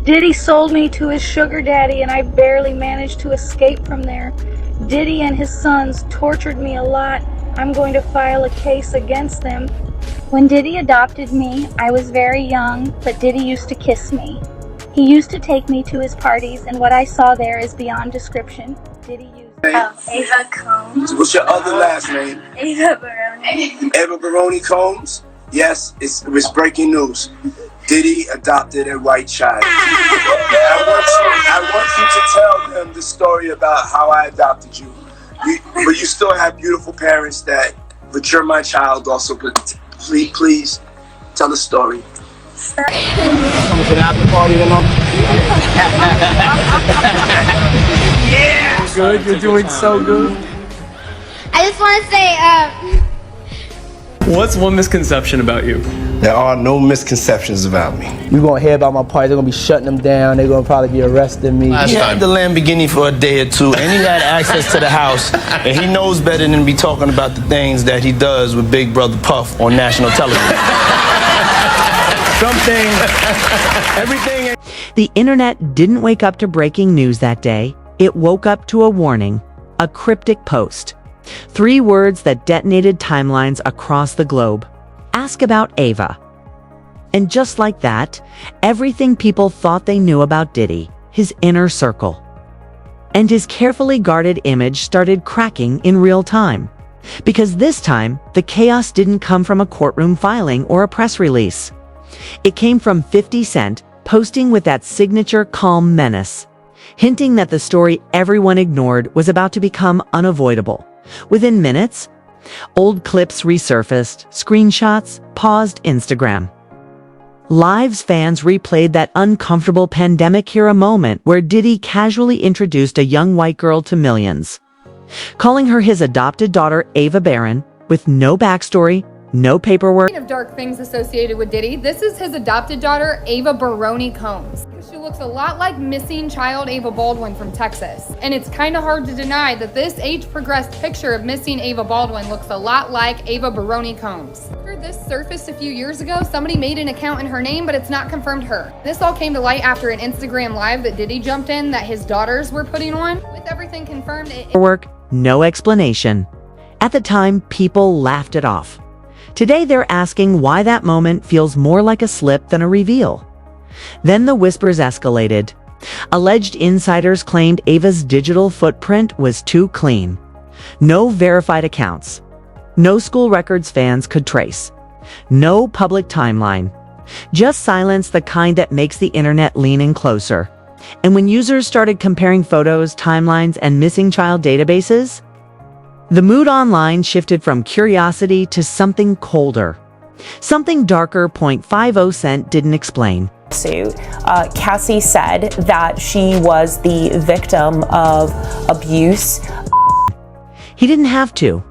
Diddy sold me to his sugar daddy and I barely managed to escape from there. Diddy and his sons tortured me a lot. I'm going to file a case against them. When Diddy adopted me, I was very young, but Diddy used to kiss me. He used to take me to his parties, and what I saw there is beyond description. Diddy used... Ava Combs. What's your other last name? Ava Baroni. Ava Baroni Combs? Yes, it was breaking news. Diddy adopted a white child. I want you to tell them the story about how I adopted you. But you still have beautiful parents but you're my child also. But please tell the story. Coming to the after party tonight? Yeah! Good, you're doing so good. I just want to say, What's one misconception about you? There are no misconceptions about me. You're gonna hear about my party, they're gonna be shutting them down, they're gonna probably be arresting me. He had the Lamborghini for a day or two, and he had access to the house, and he knows better than be talking about the things that he does with Big Brother Puff on national television. Everything. The internet didn't wake up to breaking news that day. It woke up to a warning, a cryptic post. 3 words that detonated timelines across the globe. Ask about Ava. And just like that, everything people thought they knew about Diddy, his inner circle, and his carefully guarded image started cracking in real time. Because this time, the chaos didn't come from a courtroom filing or a press release. It came from 50 Cent posting with that signature calm menace, hinting that the story everyone ignored was about to become unavoidable. Within minutes, old clips resurfaced, screenshots paused Instagram. Live's fans replayed that uncomfortable pandemic-era moment where Diddy casually introduced a young white girl to millions, calling her his adopted daughter Ava Barron, with no backstory, no paperwork. Of dark things associated with Diddy, this is his adopted daughter, Ava Baroni Combs. She looks a lot like missing child Ava Baldwin from Texas. And it's kind of hard to deny that this age-progressed picture of missing Ava Baldwin looks a lot like Ava Baroni Combs. After this surfaced a few years ago, somebody made an account in her name, but it's not confirmed her. This all came to light after an Instagram live that Diddy jumped in that his daughters were putting on. With everything confirmed, No explanation. At the time, people laughed it off. Today they're asking why that moment feels more like a slip than a reveal. Then the whispers escalated. Alleged insiders claimed Ava's digital footprint was too clean. No verified accounts. No school records fans could trace. No public timeline. Just silence, the kind that makes the internet lean in closer. And when users started comparing photos, timelines, and missing child databases, the mood online shifted from curiosity to something colder. Something darker. 50 Cent didn't explain. Cassie said that she was the victim of abuse. He didn't have to.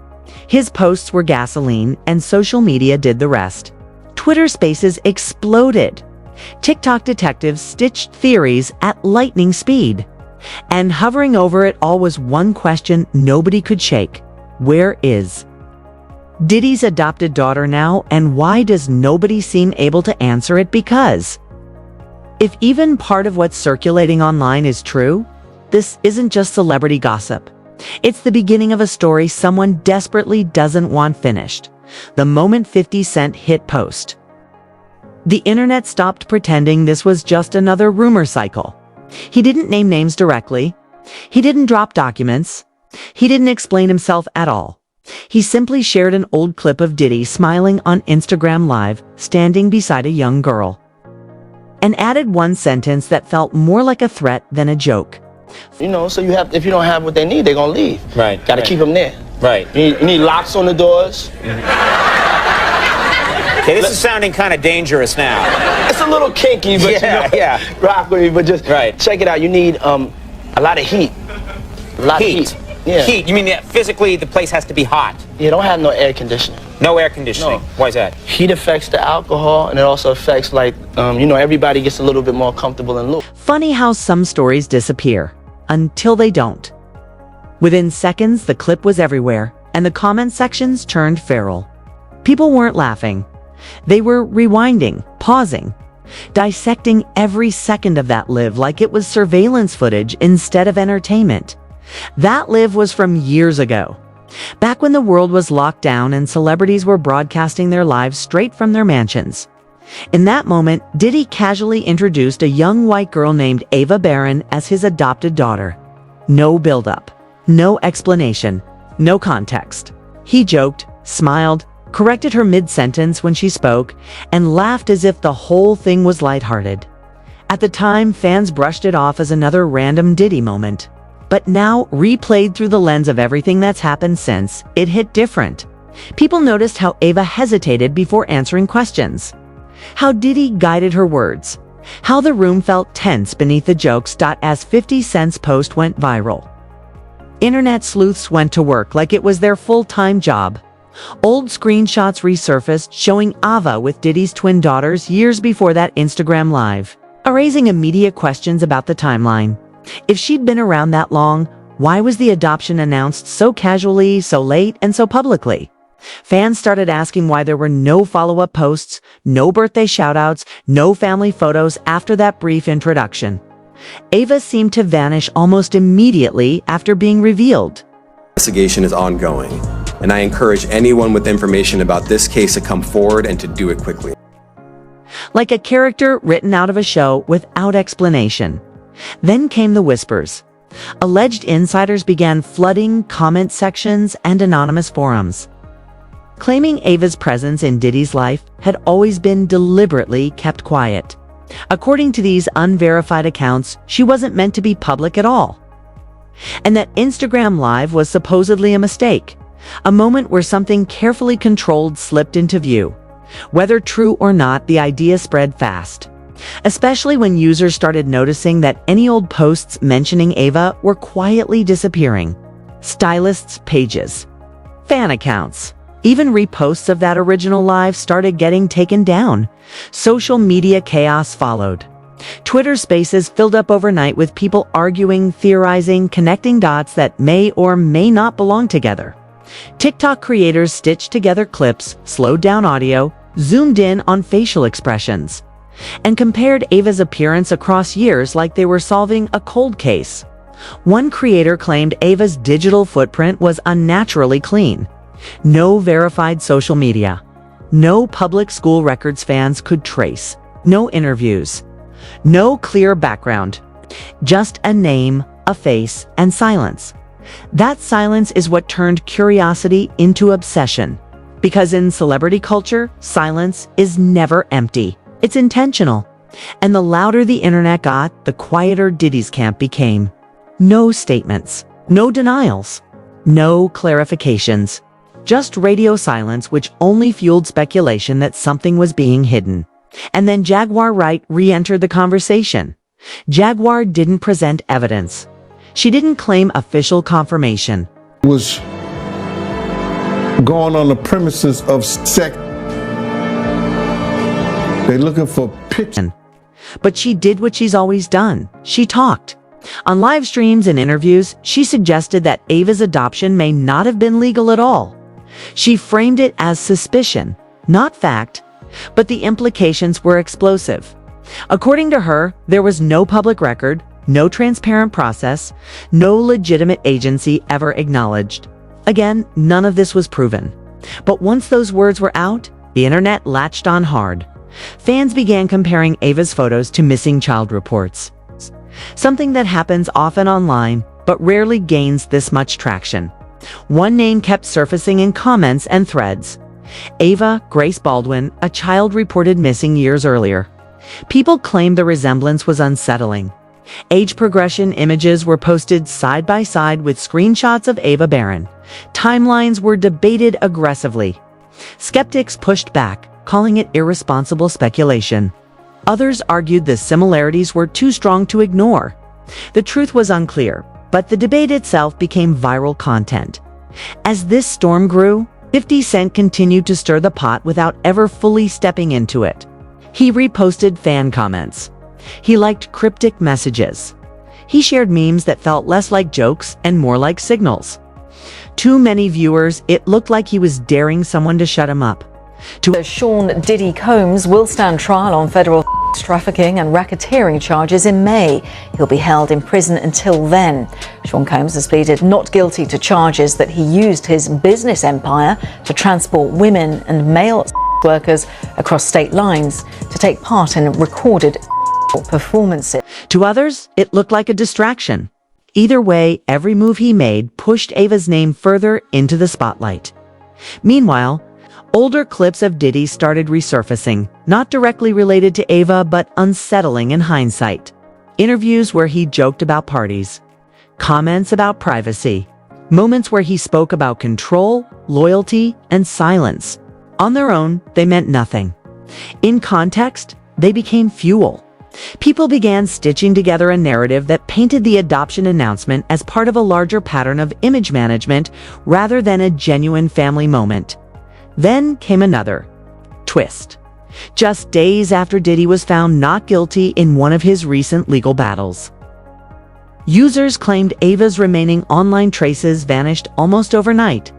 His posts were gasoline, and social media did the rest. Twitter Spaces exploded. TikTok detectives stitched theories at lightning speed. And hovering over it all was one question nobody could shake. Where is Diddy's adopted daughter now, and why does nobody seem able to answer it? Because if even part of what's circulating online is true, this isn't just celebrity gossip. It's the beginning of a story someone desperately doesn't want finished. The moment 50 Cent hit post, the internet stopped pretending this was just another rumor cycle. He didn't name names directly. He didn't drop documents. He didn't explain himself at all. He simply shared an old clip of Diddy smiling on Instagram Live, standing beside a young girl, and added one sentence that felt more like a threat than a joke. You know, so if you don't have what they need, they're gonna leave. Right. Gotta keep them there. Right. You need locks on the doors. Okay, this is sounding kind of dangerous now. It's a little kinky, but yeah. Rock with me, but just check it out. You need a lot of heat. A lot of heat. Yeah. Heat? You mean that physically the place has to be hot? You don't have no air conditioning. No air conditioning? No. Why is that? Heat affects the alcohol, and it also affects, like, everybody gets a little bit more comfortable and loose. Funny how some stories disappear until they don't. Within seconds, the clip was everywhere, and the comment sections turned feral. People weren't laughing. They were rewinding, pausing, dissecting every second of that live like it was surveillance footage instead of entertainment. That live was from years ago, back when the world was locked down and celebrities were broadcasting their lives straight from their mansions. In that moment, Diddy casually introduced a young white girl named Ava Barron as his adopted daughter. No build-up, no explanation, no context. He joked, smiled, corrected her mid-sentence when she spoke, and laughed as if the whole thing was lighthearted. At the time, fans brushed it off as another random Diddy moment. But now, replayed through the lens of everything that's happened since, it hit different. People noticed how Ava hesitated before answering questions, how Diddy guided her words, how the room felt tense beneath the jokes. As 50 Cent's post went viral, internet sleuths went to work like it was their full-time job. Old screenshots resurfaced showing Ava with Diddy's twin daughters years before that Instagram live, raising immediate questions about the timeline. If she'd been around that long, why was the adoption announced so casually, so late, and so publicly? Fans started asking why there were no follow-up posts, no birthday shoutouts, no family photos after that brief introduction. Ava seemed to vanish almost immediately after being revealed. Investigation is ongoing, and I encourage anyone with information about this case to come forward and to do it quickly. Like a character written out of a show without explanation. Then came the whispers. Alleged insiders began flooding comment sections and anonymous forums, claiming Ava's presence in Diddy's life had always been deliberately kept quiet. According to these unverified accounts, she wasn't meant to be public at all. And that Instagram Live was supposedly a mistake, a moment where something carefully controlled slipped into view. Whether true or not, the idea spread fast, especially when users started noticing that any old posts mentioning Ava were quietly disappearing. Stylists' pages, fan accounts, even reposts of that original live started getting taken down. Social media chaos followed. Twitter Spaces filled up overnight with people arguing, theorizing, connecting dots that may or may not belong together. TikTok creators stitched together clips, slowed down audio, zoomed in on facial expressions, and compared Ava's appearance across years like they were solving a cold case. One creator claimed Ava's digital footprint was unnaturally clean. No verified social media, no public school records fans could trace, no interviews, no clear background, just a name, a face, and silence. That silence is what turned curiosity into obsession. Because in celebrity culture, silence is never empty. It's intentional. And the louder the internet got, the quieter Diddy's camp became. No statements, no denials, no clarifications. Just radio silence, which only fueled speculation that something was being hidden. And then Jaguar Wright re-entered the conversation. Jaguar didn't present evidence. She didn't claim official confirmation. Was going on the premises of sex. They're looking for pictures. But she did what she's always done. She talked. On live streams and interviews, she suggested that Ava's adoption may not have been legal at all. She framed it as suspicion, not fact, but the implications were explosive. According to her, there was no public record, no transparent process, no legitimate agency ever acknowledged. Again, none of this was proven. But once those words were out, the internet latched on hard. Fans began comparing Ava's photos to missing child reports. Something that happens often online, but rarely gains this much traction. One name kept surfacing in comments and threads. Ava Grace Baldwin, a child reported missing years earlier. People claimed the resemblance was unsettling. Age progression images were posted side by side with screenshots of Ava Barron. Timelines were debated aggressively. Skeptics pushed back, calling it irresponsible speculation. Others argued the similarities were too strong to ignore. The truth was unclear, but the debate itself became viral content. As this storm grew, 50 Cent continued to stir the pot without ever fully stepping into it. He reposted fan comments. He liked cryptic messages. He shared memes that felt less like jokes and more like signals. Too many viewers, it looked like he was daring someone to shut him up. Sean Diddy Combs will stand trial on federal trafficking and racketeering charges in May. He'll be held in prison until then. Sean Combs has pleaded not guilty to charges that he used his business empire to transport women and male workers across state lines to take part in recorded performances. To others, it looked like a distraction. Either way, every move he made pushed Ava's name further into the spotlight. Meanwhile, older clips of Diddy started resurfacing, not directly related to Ava, but unsettling in hindsight. Interviews where he joked about parties, comments about privacy, moments where he spoke about control, loyalty, and silence. On their own, they meant nothing. In context, they became fuel. People began stitching together a narrative that painted the adoption announcement as part of a larger pattern of image management rather than a genuine family moment. Then came another twist. Just days after Diddy was found not guilty in one of his recent legal battles. Users claimed Ava's remaining online traces vanished almost overnight.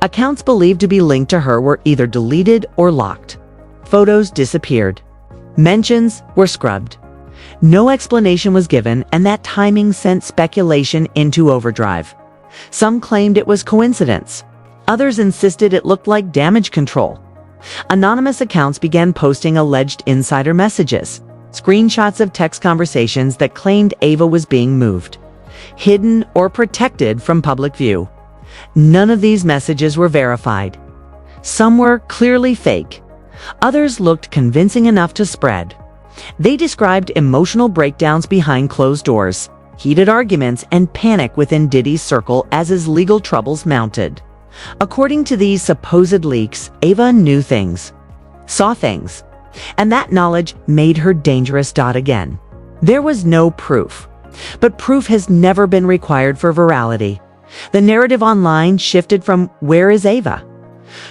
Accounts believed to be linked to her were either deleted or locked. Photos disappeared. Mentions were scrubbed. No explanation was given, and that timing sent speculation into overdrive. Some claimed it was coincidence. Others insisted it looked like damage control. Anonymous accounts began posting alleged insider messages, screenshots of text conversations that claimed Ava was being moved, hidden or protected from public view. None of these messages were verified. Some were clearly fake. Others looked convincing enough to spread. They described emotional breakdowns behind closed doors, heated arguments, and panic within Diddy's circle as his legal troubles mounted. According to these supposed leaks, Ava knew things, saw things, and that knowledge made her dangerous. Again, there was no proof, but proof has never been required for virality. The narrative online shifted from "Where is Ava?"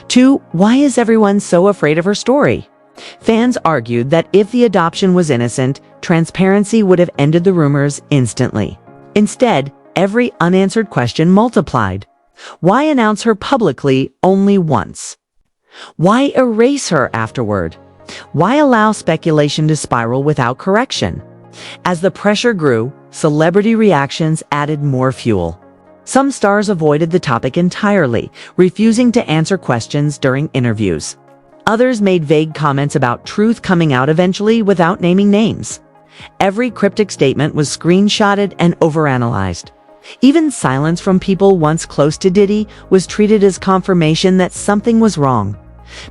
to "Why is everyone so afraid of her story?" Fans argued that if the adoption was innocent, transparency would have ended the rumors instantly. Instead, every unanswered question multiplied. Why announce her publicly only once? Why erase her afterward? Why allow speculation to spiral without correction? As the pressure grew, celebrity reactions added more fuel. Some stars avoided the topic entirely, refusing to answer questions during interviews. Others made vague comments about truth coming out eventually without naming names. Every cryptic statement was screenshotted and overanalyzed. Even silence from people once close to Diddy was treated as confirmation that something was wrong.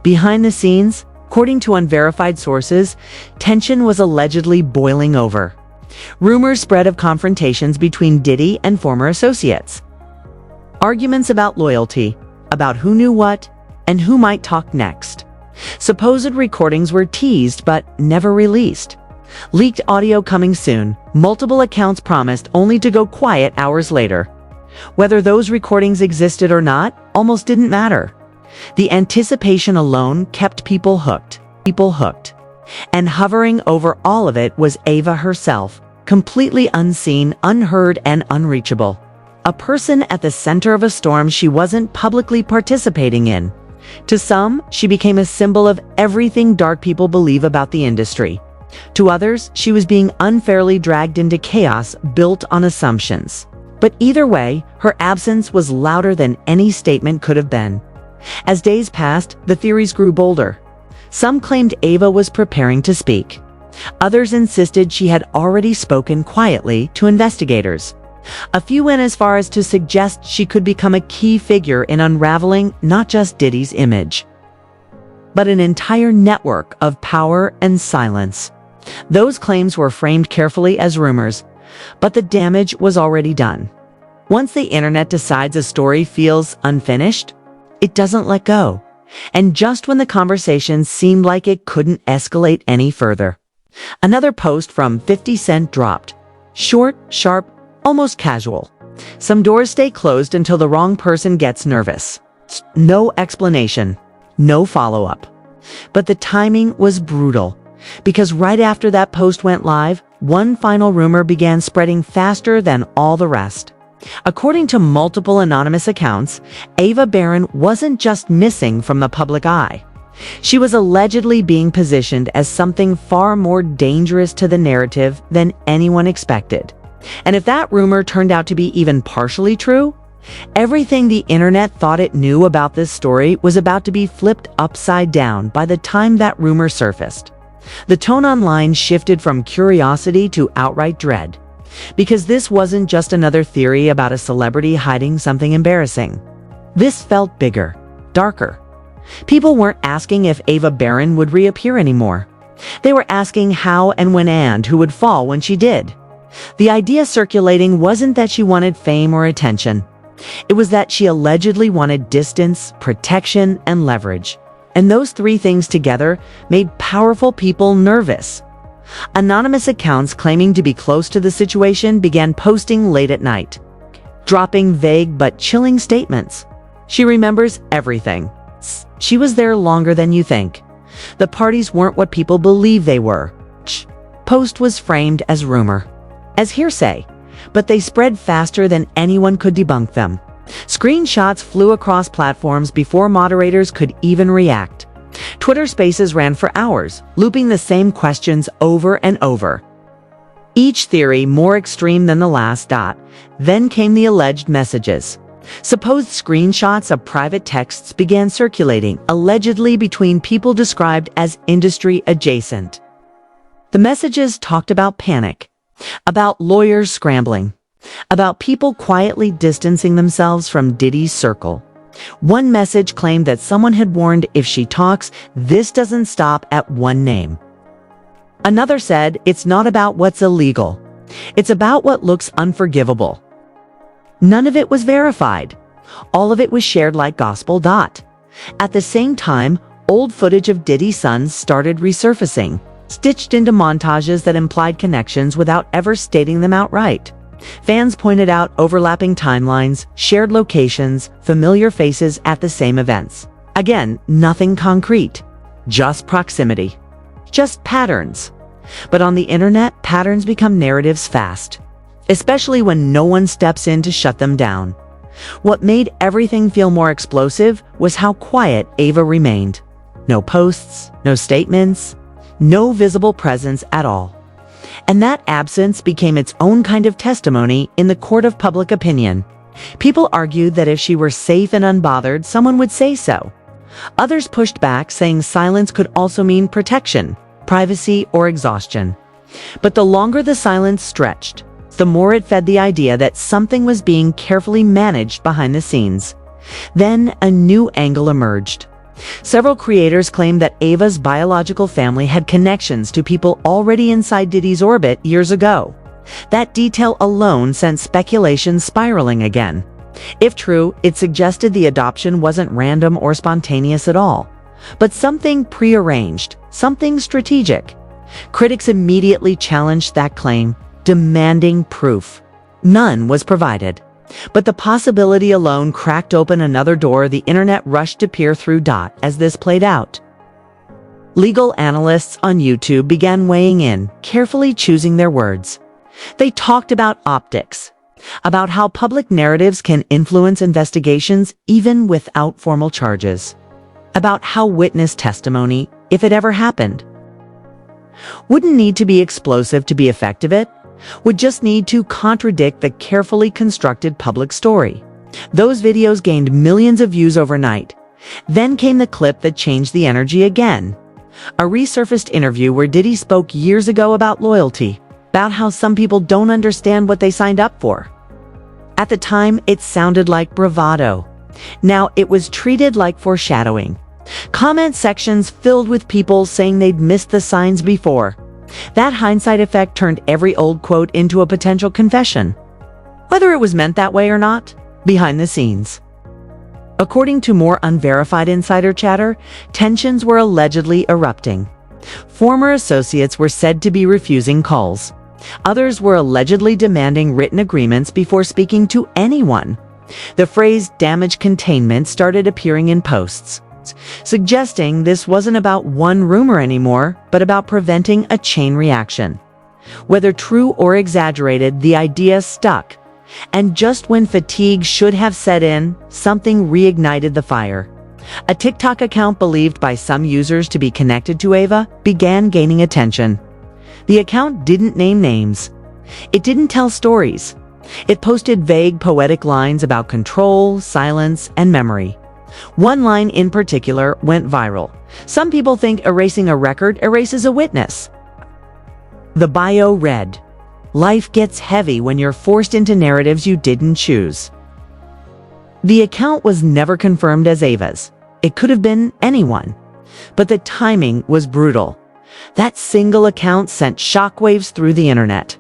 Behind the scenes, according to unverified sources, tension was allegedly boiling over. Rumors spread of confrontations between Diddy and former associates. Arguments about loyalty, about who knew what, and who might talk next. Supposed recordings were teased but never released. Leaked audio coming soon, multiple accounts promised only to go quiet hours later. Whether those recordings existed or not almost didn't matter. The anticipation alone kept people hooked. And hovering over all of it was Ava herself, completely unseen, unheard, and unreachable. A person at the center of a storm she wasn't publicly participating in. To some, she became a symbol of everything dark people believe about the industry. To others, she was being unfairly dragged into chaos built on assumptions. But either way, her absence was louder than any statement could have been. As days passed, the theories grew bolder. Some claimed Ava was preparing to speak. Others insisted she had already spoken quietly to investigators. A few went as far as to suggest she could become a key figure in unraveling not just Diddy's image, but an entire network of power and silence. Those claims were framed carefully as rumors, but the damage was already done. Once the internet decides a story feels unfinished, it doesn't let go. And just when the conversation seemed like it couldn't escalate any further, another post from 50 Cent dropped. Short, sharp, almost casual. Some doors stay closed until the wrong person gets nervous. No explanation, no follow-up. But the timing was brutal, because right after that post went live, one final rumor began spreading faster than all the rest. According to multiple anonymous accounts, Ava Barron wasn't just missing from the public eye. She was allegedly being positioned as something far more dangerous to the narrative than anyone expected. And if that rumor turned out to be even partially true, everything the internet thought it knew about this story was about to be flipped upside down by the time that rumor surfaced. The tone online shifted from curiosity to outright dread, because this wasn't just another theory about a celebrity hiding something embarrassing. This felt bigger, darker. People weren't asking if Ava Barron would reappear anymore. They were asking how and when and who would fall when she did. The idea circulating wasn't that she wanted fame or attention. It was that she allegedly wanted distance, protection, and leverage. And those three things together made powerful people nervous. Anonymous accounts claiming to be close to the situation began posting late at night, dropping vague but chilling statements. She remembers everything. She was there longer than you think. The parties weren't what people believe they were. Post was framed as rumor, as hearsay, but they spread faster than anyone could debunk them. Screenshots flew across platforms before moderators could even react. Twitter Spaces ran for hours, looping the same questions over and over. Each theory more extreme than the last. Then came the alleged messages. Supposed screenshots of private texts began circulating, allegedly between people described as industry adjacent. The messages talked about panic, about lawyers scrambling, about people quietly distancing themselves from Diddy's circle. One message claimed that someone had warned, if she talks, this doesn't stop at one name. Another said, it's not about what's illegal. It's about what looks unforgivable. None of it was verified. All of it was shared like gospel. At the same time, old footage of Diddy's sons started resurfacing, stitched into montages that implied connections without ever stating them outright. Fans pointed out overlapping timelines, shared locations, familiar faces at the same events. Again, nothing concrete, just proximity, just patterns. But on the internet, patterns become narratives fast, especially when no one steps in to shut them down. What made everything feel more explosive was how quiet Ava remained. No posts, no statements, no visible presence at all. And that absence became its own kind of testimony in the court of public opinion. People argued that if she were safe and unbothered, someone would say so. Others pushed back, saying silence could also mean protection, privacy, or exhaustion. But the longer the silence stretched, the more it fed the idea that something was being carefully managed behind the scenes. Then a new angle emerged. Several creators claimed that Ava's biological family had connections to people already inside Diddy's orbit years ago. That detail alone sent speculation spiraling again. If true, it suggested the adoption wasn't random or spontaneous at all, but something prearranged, something strategic. Critics immediately challenged that claim, demanding proof. None was provided. But the possibility alone cracked open another door the internet rushed to peer through. As this played out, legal analysts on YouTube began weighing in, carefully choosing their words. They talked about optics, about how public narratives can influence investigations even without formal charges, about how witness testimony, if it ever happened, wouldn't need to be explosive to be effective. Would just need to contradict the carefully constructed public story. Those videos gained millions of views overnight. Then came the clip that changed the energy again. A resurfaced interview where Diddy spoke years ago about loyalty, about how some people don't understand what they signed up for. At the time, it sounded like bravado. Now it was treated like foreshadowing. Comment sections filled with people saying they'd missed the signs before. That hindsight effect turned every old quote into a potential confession, whether it was meant that way or not, behind the scenes. According to more unverified insider chatter, tensions were allegedly erupting. Former associates were said to be refusing calls. Others were allegedly demanding written agreements before speaking to anyone. The phrase damage containment started appearing in posts, suggesting this wasn't about one rumor anymore, but about preventing a chain reaction. Whether true or exaggerated, the idea stuck. And just when fatigue should have set in, something reignited the fire. A TikTok account believed by some users to be connected to Ava began gaining attention. The account didn't name names. It didn't tell stories. It posted vague poetic lines about control, silence, and memory. One line in particular went viral. Some people think erasing a record erases a witness. The bio read, "Life gets heavy when you're forced into narratives you didn't choose." The account was never confirmed as Ava's. It could have been anyone. But the timing was brutal. That single account sent shockwaves through the internet.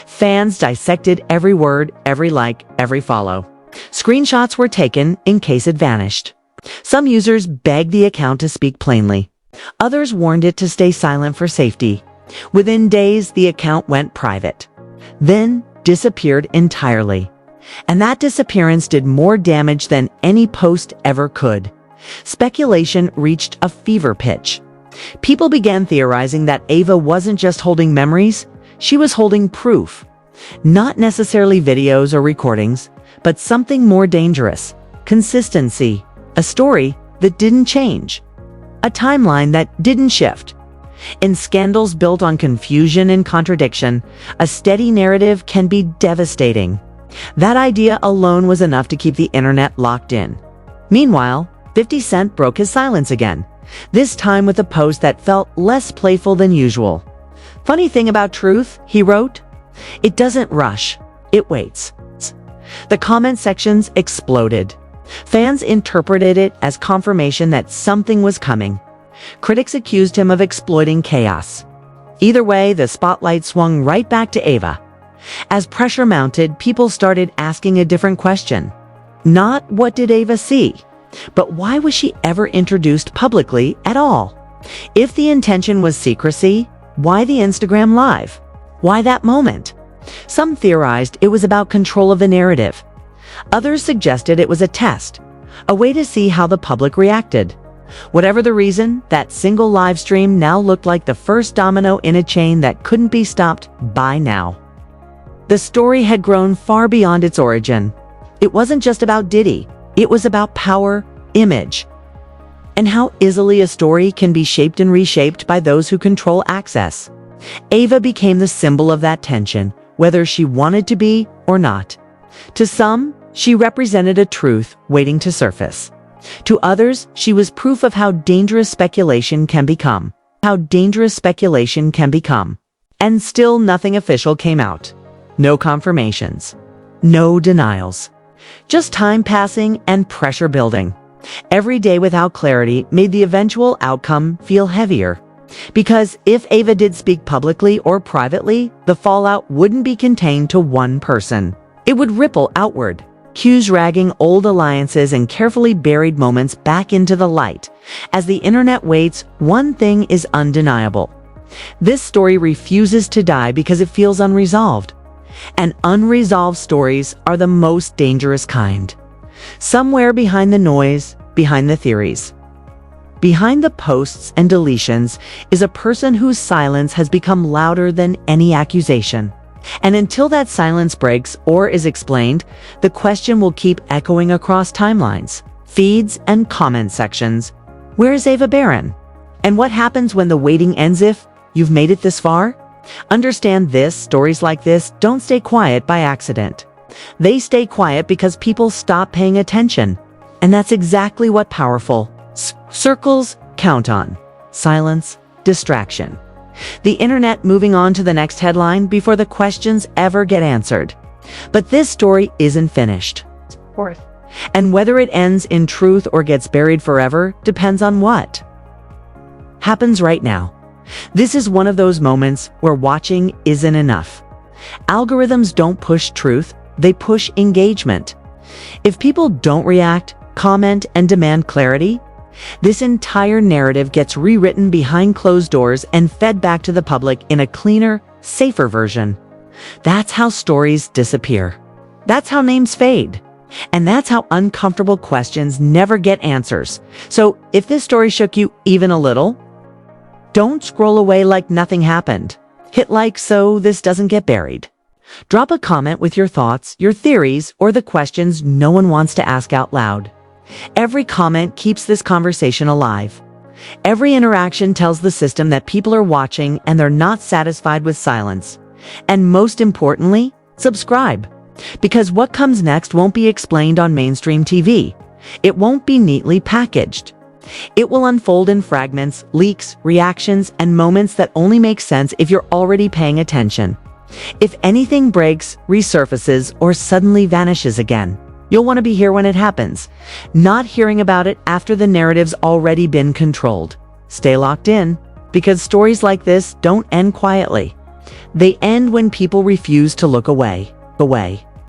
Fans dissected every word, every like, every follow. Screenshots were taken in case it vanished. Some users begged the account to speak plainly. Others warned it to stay silent for safety. Within days, the account went private, then disappeared entirely. And that disappearance did more damage than any post ever could. Speculation reached a fever pitch. People began theorizing that Ava wasn't just holding memories, she was holding proof. Not necessarily videos or recordings, but something more dangerous: consistency. A story that didn't change. A timeline that didn't shift. In scandals built on confusion and contradiction, a steady narrative can be devastating. That idea alone was enough to keep the internet locked in. Meanwhile, 50 Cent broke his silence again, this time with a post that felt less playful than usual. "Funny thing about truth," he wrote, "it doesn't rush, it waits." The comment sections exploded. Fans interpreted it as confirmation that something was coming. Critics accused him of exploiting chaos. Either way, the spotlight swung right back to Ava. As pressure mounted, people started asking a different question. Not what did Ava see, but why was she ever introduced publicly at all? If the intention was secrecy, why the Instagram Live? Why that moment? Some theorized it was about control of the narrative. Others suggested it was a test, a way to see how the public reacted. Whatever the reason, that single live stream now looked like the first domino in a chain that couldn't be stopped by now. The story had grown far beyond its origin. It wasn't just about Diddy, it was about power, image, and how easily a story can be shaped and reshaped by those who control access. Ava became the symbol of that tension, whether she wanted to be or not. To some, she represented a truth waiting to surface. To others, she was proof of how dangerous speculation can become. And still nothing official came out. No confirmations. No denials. Just time passing and pressure building. Every day without clarity made the eventual outcome feel heavier. Because if Ava did speak publicly or privately, the fallout wouldn't be contained to one person. It would ripple outward, cues dragging old alliances and carefully buried moments back into the light. As the internet waits, one thing is undeniable. This story refuses to die because it feels unresolved. And unresolved stories are the most dangerous kind. Somewhere behind the noise, behind the theories, behind the posts and deletions is a person whose silence has become louder than any accusation. And until that silence breaks or is explained, the question will keep echoing across timelines, feeds, and comment sections. Where is Ava Barron? And what happens when the waiting ends if you've made it this far? Understand this: stories like this don't stay quiet by accident. They stay quiet because people stop paying attention. And that's exactly what powerful circles count on. Silence, distraction. The internet moving on to the next headline before the questions ever get answered. But this story isn't finished. And whether it ends in truth or gets buried forever depends on what happens right now. This is one of those moments where watching isn't enough. Algorithms don't push truth, they push engagement. If people don't react, comment, and demand clarity, this entire narrative gets rewritten behind closed doors and fed back to the public in a cleaner, safer version. That's how stories disappear. That's how names fade. And that's how uncomfortable questions never get answers. So if this story shook you even a little, don't scroll away like nothing happened. Hit like so this doesn't get buried. Drop a comment with your thoughts, your theories, or the questions no one wants to ask out loud. Every comment keeps this conversation alive. Every interaction tells the system that people are watching and they're not satisfied with silence. And most importantly, subscribe. Because what comes next won't be explained on mainstream TV. It won't be neatly packaged. It will unfold in fragments, leaks, reactions, and moments that only make sense if you're already paying attention. If anything breaks, resurfaces, or suddenly vanishes again, you'll want to be here when it happens, not hearing about it after the narrative's already been controlled. Stay locked in, because stories like this don't end quietly. They end when people refuse to look away.